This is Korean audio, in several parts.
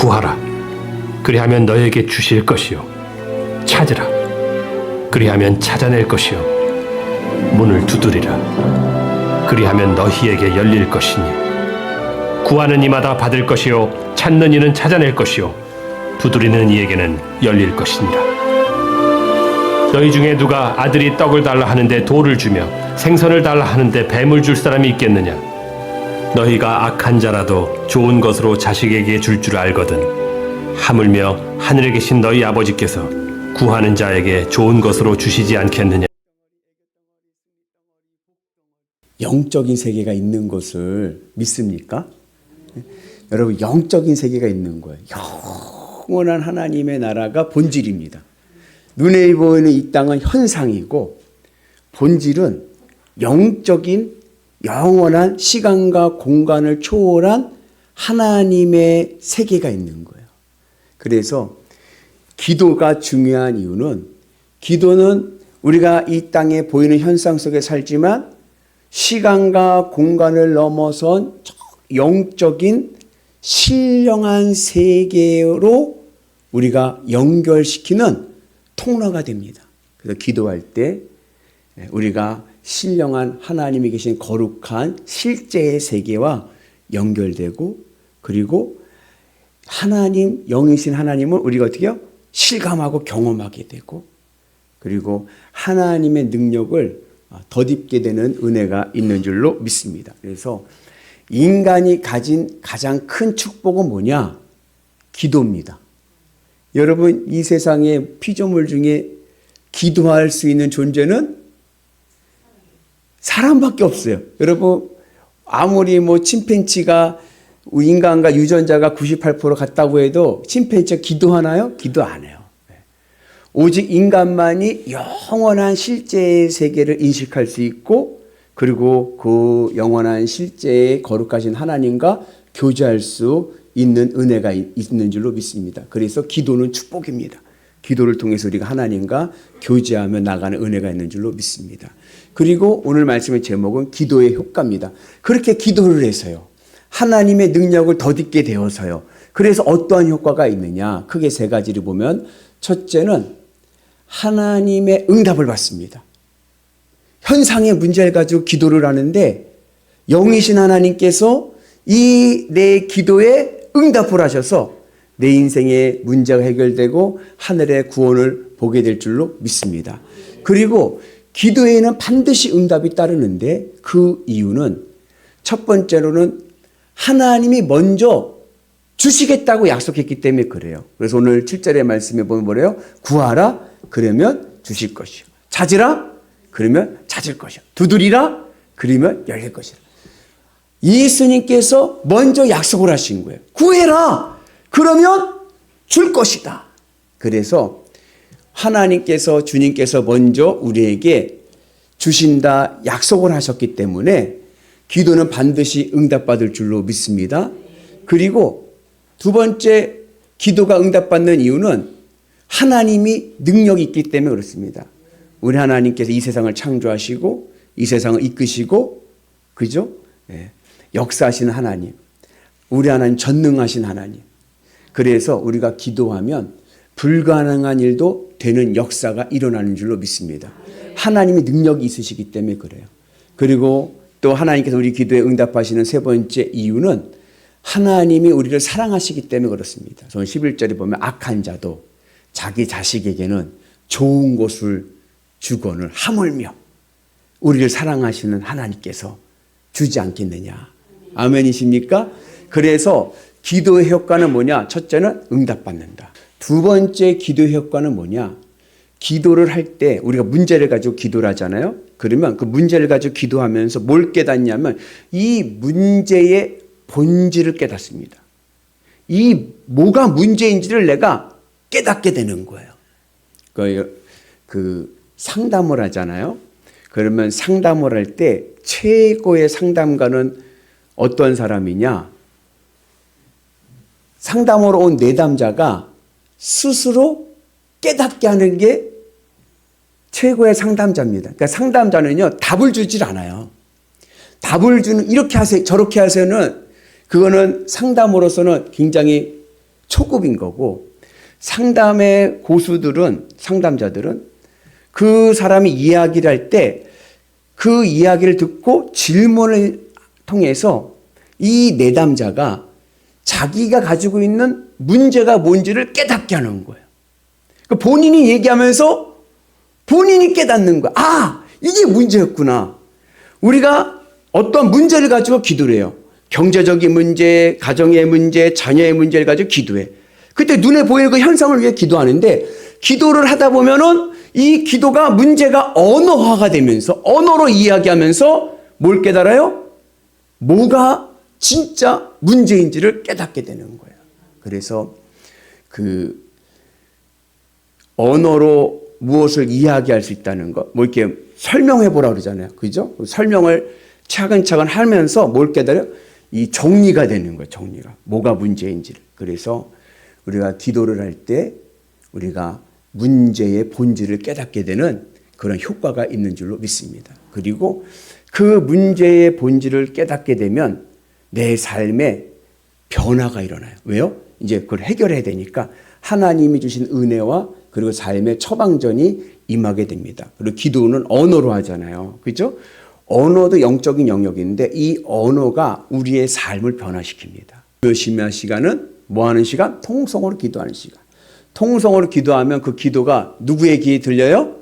구하라. 그리하면 너에게 주실 것이요. 찾으라. 그리하면 찾아낼 것이요. 문을 두드리라. 그리하면 너희에게 열릴 것이니 구하는 이마다 받을 것이요 찾는 이는 찾아낼 것이요 두드리는 이에게는 열릴 것이니라. 너희 중에 누가 아들이 떡을 달라 하는데 돌을 주며 생선을 달라 하는데 뱀을 줄 사람이 있겠느냐? 너희가 악한 자라도 좋은 것으로 자식에게 줄 줄 알거든 하물며 하늘에 계신 너희 아버지께서 구하는 자에게 좋은 것으로 주시지 않겠느냐? 영적인 세계가 있는 것을 믿습니까? 여러분, 영적인 세계가 있는 거예요. 영원한 하나님의 나라가 본질입니다. 눈에 보이는 이 땅은 현상이고 본질은 영적인 영원한 시간과 공간을 초월한 하나님의 세계가 있는 거예요. 그래서 기도가 중요한 이유는 기도는 우리가 이 땅에 보이는 현상 속에 살지만 시간과 공간을 넘어선 영적인 신령한 세계로 우리가 연결시키는 통로가 됩니다. 그래서 기도할 때 우리가 신령한 하나님이 계신 거룩한 실제의 세계와 연결되고 그리고 하나님, 영이신 하나님을 우리가 어떻게 해요? 실감하고 경험하게 되고 그리고 하나님의 능력을 덧입게 되는 은혜가 있는 줄로 믿습니다. 그래서 인간이 가진 가장 큰 축복은 뭐냐? 기도입니다. 여러분, 이 세상의 피조물 중에 기도할 수 있는 존재는 사람밖에 없어요. 여러분, 아무리 침팬지가 인간과 유전자가 98% 같다고 해도 침팬지가 기도하나요? 기도 안 해요. 오직 인간만이 영원한 실제의 세계를 인식할 수 있고 그리고 그 영원한 실제의 거룩하신 하나님과 교제할 수 있는 은혜가 있는 줄로 믿습니다. 그래서 기도는 축복입니다. 기도를 통해서 우리가 하나님과 교제하며 나가는 은혜가 있는 줄로 믿습니다. 그리고 오늘 말씀의 제목은 기도의 효과입니다. 그렇게 기도를 해서요. 하나님의 능력을 덧입게 되어서요. 그래서 어떠한 효과가 있느냐? 크게 세 가지를 보면 첫째는 하나님의 응답을 받습니다. 현상의 문제를 가지고 기도를 하는데 영이신 하나님께서 이 내 기도에 응답을 하셔서 내 인생의 문제가 해결되고 하늘의 구원을 보게 될 줄로 믿습니다. 그리고 기도에는 반드시 응답이 따르는데 그 이유는 첫 번째로는 하나님이 먼저 주시겠다고 약속했기 때문에 그래요. 그래서 오늘 7절의 말씀에 보면 뭐래요? 구하라 그러면 주실 것이요. 찾으라 그러면 찾을 것이요. 두드리라 그러면 열릴 것이라. 예수님께서 먼저 약속을 하신 거예요. 구해라 그러면 줄 것이다. 그래서 하나님께서 주님께서 먼저 우리에게 주신다 약속을 하셨기 때문에 기도는 반드시 응답받을 줄로 믿습니다. 그리고 두 번째 기도가 응답받는 이유는 하나님이 능력이 있기 때문에 그렇습니다. 우리 하나님께서 이 세상을 창조하시고 이 세상을 이끄시고 그죠? 네. 역사하시는 하나님, 우리 하나님 전능하신 하나님. 그래서 우리가 기도하면 불가능한 일도 되는 역사가 일어나는 줄로 믿습니다. 하나님이 능력이 있으시기 때문에 그래요. 그리고 또 하나님께서 우리 기도에 응답하시는 세 번째 이유는 하나님이 우리를 사랑하시기 때문에 그렇습니다. 저는 11절에 보면 악한 자도 자기 자식에게는 좋은 것을 주거늘 하물며 우리를 사랑하시는 하나님께서 주지 않겠느냐. 아멘이십니까? 그래서 기도의 효과는 뭐냐? 첫째는 응답받는다. 두 번째 기도의 효과는 뭐냐? 기도를 할 때 우리가 문제를 가지고 기도를 하잖아요. 그러면 그 문제를 가지고 기도하면서 뭘 깨닫냐면 이 문제의 본질을 깨닫습니다. 이 뭐가 문제인지를 내가 깨닫게 되는 거예요. 그 상담을 하잖아요. 그러면 상담을 할 때 최고의 상담가는 어떤 사람이냐? 상담으로 온 내담자가 스스로 깨닫게 하는 게 최고의 상담자입니다. 그러니까 상담자는요, 답을 주질 않아요. 답을 주는, 이렇게 하세요, 저렇게 하세요는, 그거는 상담으로서는 굉장히 초급인 거고, 상담의 고수들은, 상담자들은 그 사람이 이야기를 할 때 그 이야기를 듣고 질문을 통해서 이 내담자가 자기가 가지고 있는 문제가 뭔지를 깨닫게 하는 거예요. 그러니까 본인이 얘기하면서 본인이 깨닫는 거야. 아, 이게 문제였구나. 우리가 어떤 문제를 가지고 기도를 해요. 경제적인 문제, 가정의 문제, 자녀의 문제를 가지고 기도해. 그때 눈에 보이는 그 현상을 위해 기도하는데, 기도를 하다 보면은 이 기도가 문제가 언어화가 되면서 언어로 이야기하면서 뭘 깨달아요? 뭐가 진짜 문제인지를 깨닫게 되는 거예요. 그래서 그 언어로 무엇을 이야기할 수 있다는 것, 뭐 이렇게 설명해 보라 그러잖아요. 그죠? 설명을 차근차근 하면서 뭘 깨달아요? 이 정리가 되는 거예요. 정리가. 뭐가 문제인지를. 그래서 우리가 기도를 할 때 우리가 문제의 본질을 깨닫게 되는 그런 효과가 있는 줄로 믿습니다. 그리고 그 문제의 본질을 깨닫게 되면 내 삶에 변화가 일어나요. 왜요? 이제 그걸 해결해야 되니까 하나님이 주신 은혜와 그리고 삶의 처방전이 임하게 됩니다. 그리고 기도는 언어로 하잖아요. 그죠? 언어도 영적인 영역인데 이 언어가 우리의 삶을 변화시킵니다. 열심히 할 시간은 뭐 하는 시간? 통성으로 기도하는 시간. 통성으로 기도하면 그 기도가 누구의 귀에 들려요?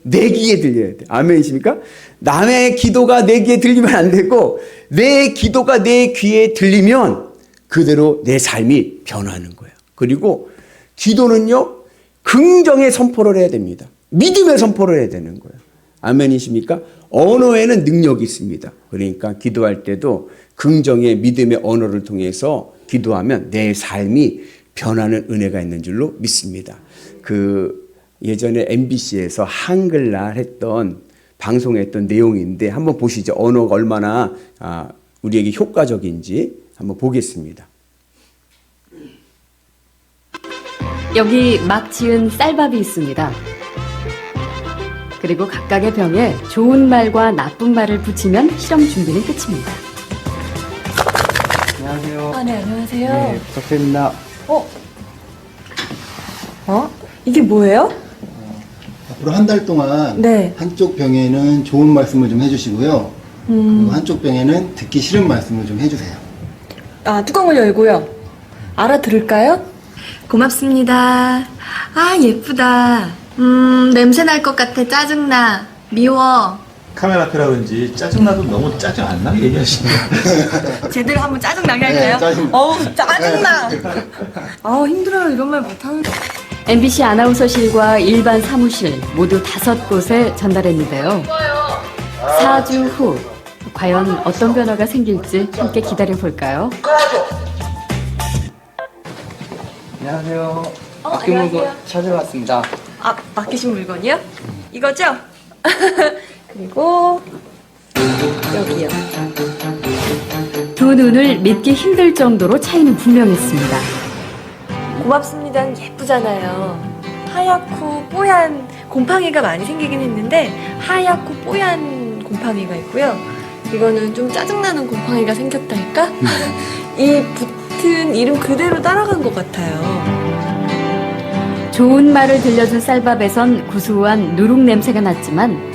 내 귀에 들려야 돼. 아멘이십니까? 남의 기도가 내 귀에 들리면 안 되고 내 기도가 내 귀에 들리면 그대로 내 삶이 변하는 거예요. 그리고 기도는요, 긍정의 선포를 해야 됩니다. 믿음의 선포를 해야 되는 거예요. 아멘이십니까? 언어에는 능력이 있습니다. 그러니까 기도할 때도 긍정의 믿음의 언어를 통해서 기도하면 내 삶이 변하는 은혜가 있는 줄로 믿습니다. 그 예전에 MBC에서 한글날 했던 방송했던 내용인데 한번 보시죠. 언어가 얼마나 우리에게 효과적인지 한번 보겠습니다. 여기 막 지은 쌀밥이 있습니다. 그리고 각각의 병에 좋은 말과 나쁜 말을 붙이면 실험 준비는 끝입니다. 안녕하세요. 아, 네, 안녕하세요. 네, 부탁드립니다. 이게 뭐예요? 앞으로 한 달 동안 네. 한쪽 병에는 좋은 말씀을 좀 해주시고요. 그리고 한쪽 병에는 듣기 싫은 말씀을 좀 해주세요. 아, 뚜껑을 열고요. 알아들을까요? 고맙습니다. 아, 예쁘다. 냄새 날 것 같아. 짜증나. 미워. 카메라 앞이라 그런지 짜증나도 너무 짜증 안 나게 얘기하시네요. 제대로 한번 짜증나게 할까요? 짜증. 어우, 짜증나! 아, 힘들어요. 이런 말 못하는데. MBC 아나운서실과 일반 사무실 모두 5곳에 전달했는데요. 4주 후 과연 어떤 변화가 생길지 함께 기다려볼까요? 안녕하세요. 안녕하세요. 찾아왔습니다. 아, 맡기신 물건이요? 이거죠? 그리고 여기요. 두 눈을 믿기 힘들 정도로 차이는 분명했습니다. 고맙습니다는 예쁘잖아요. 하얗고 뽀얀 곰팡이가 많이 생기긴 했는데 하얗고 뽀얀 곰팡이가 있고요. 이거는 좀 짜증나는 곰팡이가 생겼달까? 이 붙은 이름 그대로 따라간 것 같아요. 좋은 말을 들려준 쌀밥에선 구수한 누룩 냄새가 났지만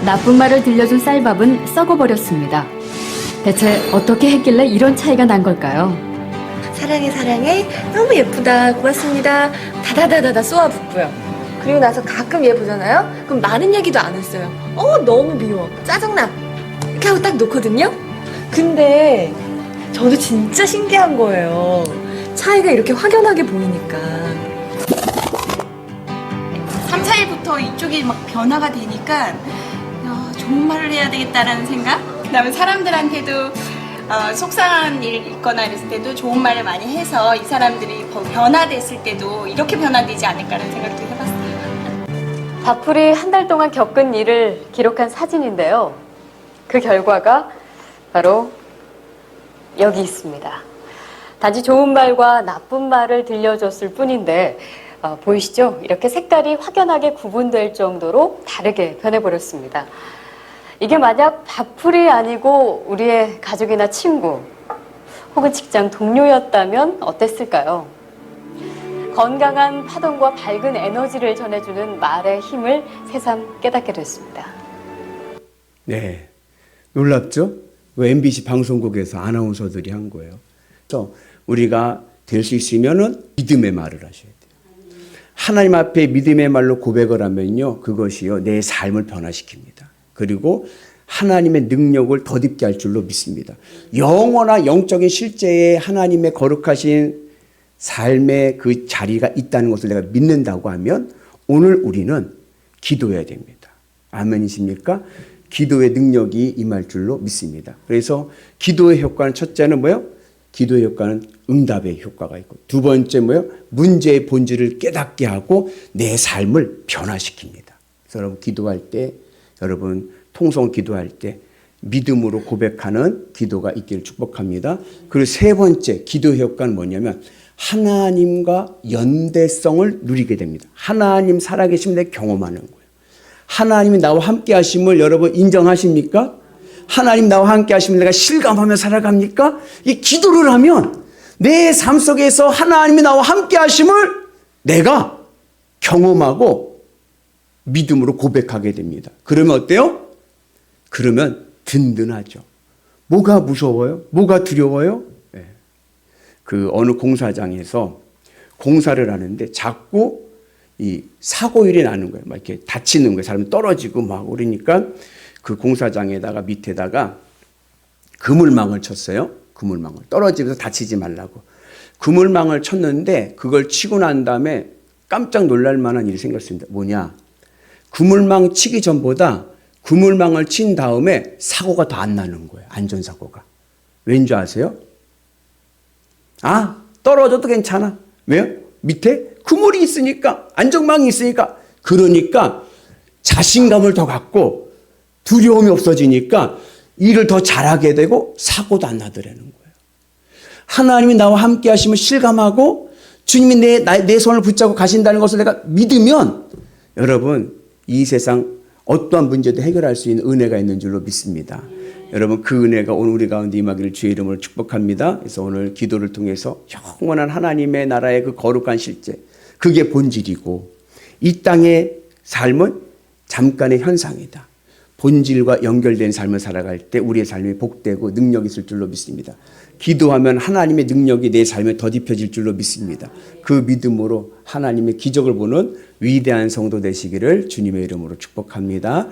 나쁜 말을 들려준 쌀밥은 썩어버렸습니다. 대체 어떻게 했길래 이런 차이가 난 걸까요? 사랑해 사랑해 너무 예쁘다 고맙습니다 다다다다다 쏘아붙고요. 그리고 나서 가끔 얘 보잖아요. 그럼 많은 얘기도 안 했어요. 너무 미워 짜증나 이렇게 하고 딱 놓거든요. 근데 저도 진짜 신기한 거예요. 차이가 이렇게 확연하게 보이니까. 3, 4일부터 이쪽이 막 변화가 되니까 좋은 말을 해야 되겠다라는 생각? 그다음에 사람들한테도 속상한 일 있거나 이랬을 때도 좋은 말을 많이 해서 이 사람들이 변화됐을 때도 이렇게 변화되지 않을까라는 생각도 해봤어요. 박풀이 한 달 동안 겪은 일을 기록한 사진인데요. 그 결과가 바로 여기 있습니다. 단지 좋은 말과 나쁜 말을 들려줬을 뿐인데 보이시죠? 이렇게 색깔이 확연하게 구분될 정도로 다르게 변해버렸습니다. 이게 만약 밥풀이 아니고 우리의 가족이나 친구, 혹은 직장 동료였다면 어땠을까요? 건강한 파동과 밝은 에너지를 전해주는 말의 힘을 새삼 깨닫게 됐습니다. 네, 놀랍죠? MBC 방송국에서 아나운서들이 한 거예요. 그래서 우리가 될 수 있으면은 믿음의 말을 하셔야 돼요. 하나님 앞에 믿음의 말로 고백을 하면요, 그것이요 내 삶을 변화시킵니다. 그리고 하나님의 능력을 덧입게 할 줄로 믿습니다. 영원한 영적인 실제에 하나님의 거룩하신 삶의 그 자리가 있다는 것을 내가 믿는다고 하면 오늘 우리는 기도해야 됩니다. 아멘이십니까? 기도의 능력이 임할 줄로 믿습니다. 그래서 기도의 효과는 첫째는 뭐예요? 기도의 효과는 응답의 효과가 있고, 두 번째 뭐예요? 문제의 본질을 깨닫게 하고 내 삶을 변화시킵니다. 그래서 여러분 기도할 때, 여러분 통성 기도할 때 믿음으로 고백하는 기도가 있기를 축복합니다. 그리고 세 번째 기도의 효과는 뭐냐면 하나님과 연대성을 누리게 됩니다. 하나님 살아계심을 경험하는 거예요. 하나님이 나와 함께 하심을 여러분 인정하십니까? 하나님 나와 함께 하심을 내가 실감하며 살아갑니까? 이 기도를 하면 내 삶 속에서 하나님이 나와 함께 하심을 내가 경험하고 믿음으로 고백하게 됩니다. 그러면 어때요? 그러면 든든하죠. 뭐가 무서워요? 뭐가 두려워요? 네. 그 어느 공사장에서 공사를 하는데 자꾸 이 사고일이 나는 거예요. 막 이렇게 다치는 거예요. 사람이 떨어지고 막 그러니까 그 공사장에다가 밑에다가 그물망을 쳤어요. 그물망을 떨어지면서 다치지 말라고. 그물망을 쳤는데 그걸 치고 난 다음에 깜짝 놀랄 만한 일이 생겼습니다. 뭐냐? 그물망 치기 전보다 그물망을 친 다음에 사고가 더 안 나는 거예요. 안전사고가. 왠지 아세요? 아, 떨어져도 괜찮아. 왜요? 밑에 그물이 있으니까, 안전망이 있으니까. 그러니까 자신감을 더 갖고 두려움이 없어지니까 일을 더 잘하게 되고 사고도 안 나더라는 거예요. 하나님이 나와 함께 하심을 실감하고 주님이 내 손을 붙잡고 가신다는 것을 내가 믿으면 여러분 이 세상 어떠한 문제도 해결할 수 있는 은혜가 있는 줄로 믿습니다. 여러분 그 은혜가 오늘 우리 가운데 임하기를 주의 이름으로 축복합니다. 그래서 오늘 기도를 통해서 영원한 하나님의 나라의 그 거룩한 실제, 그게 본질이고 이 땅의 삶은 잠깐의 현상이다. 본질과 연결된 삶을 살아갈 때 우리의 삶이 복되고 능력이 있을 줄로 믿습니다. 기도하면 하나님의 능력이 내 삶에 더딥혀질 줄로 믿습니다. 그 믿음으로 하나님의 기적을 보는 위대한 성도 되시기를 주님의 이름으로 축복합니다.